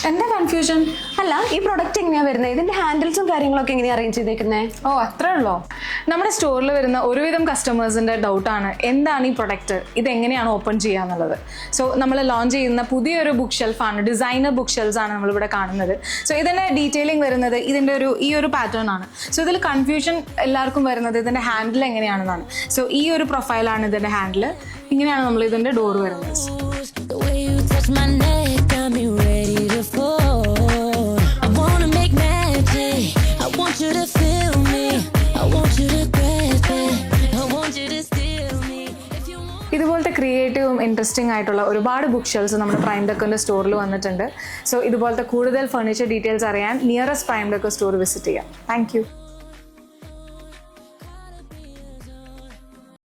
എന്താ കൺഫ്യൂഷൻ? അല്ല, ഈ പ്രൊഡക്റ്റ് എങ്ങനെയാ വരുന്നത്? ഇതിന്റെ ഹാൻഡിൽസും കാര്യങ്ങളൊക്കെ എങ്ങനെയാ അറേഞ്ച് ചെയ്തേക്കുന്നത്? ഓ, അത്രേ ഉള്ളോ? നമ്മുടെ സ്റ്റോറിൽ വരുന്ന ഒരുവിധം കസ്റ്റമേഴ്സിന്റെ ഡൗട്ടാണ് എന്താണ് ഈ പ്രൊഡക്റ്റ്, ഇതെങ്ങനെയാണ് ഓപ്പൺ ചെയ്യാന്നുള്ളത്. സോ നമ്മൾ ലോഞ്ച് ചെയ്യുന്ന പുതിയൊരു ബുക്ക് ഷെൽഫാണ്, ഡിസൈനർ ബുക്ക് ഷെൽഫ്സ് ആണ് നമ്മളിവിടെ കാണുന്നത്. സോ ഇതിന്റെ ഡീറ്റെയിലിംഗ് വരുന്നത് ഇതിന്റെ ഈ ഒരു പാറ്റേൺ ആണ്. സോ ഇതിൽ കൺഫ്യൂഷൻ എല്ലാവർക്കും വരുന്നത് ഇതിന്റെ ഹാൻഡിൽ എങ്ങനെയാണെന്നാണ്. സോ ഈ ഒരു പ്രൊഫൈലാണ് ഇതിന്റെ ഹാൻഡിൽ. ഇങ്ങനെയാണ് നമ്മൾ ഇതിന്റെ ഡോർ വരുന്നത്. ഇതുപോലത്തെ ക്രിയേറ്റീവും ഇൻട്രസ്റ്റിംഗ് ആയിട്ടുള്ള ഒരുപാട് ബുക്ക് ഷെൽഫ്സ് നമ്മുടെ പ്രൈം ഡെക്കറിന്റെ സ്റ്റോറിൽ വന്നിട്ടുണ്ട്. സോ ഇതുപോലത്തെ കൂടുതൽ ഫർണിച്ചർ ഡീറ്റെയിൽസ് അറിയാൻ nearest prime decor store visit ചെയ്യാം. Thank U.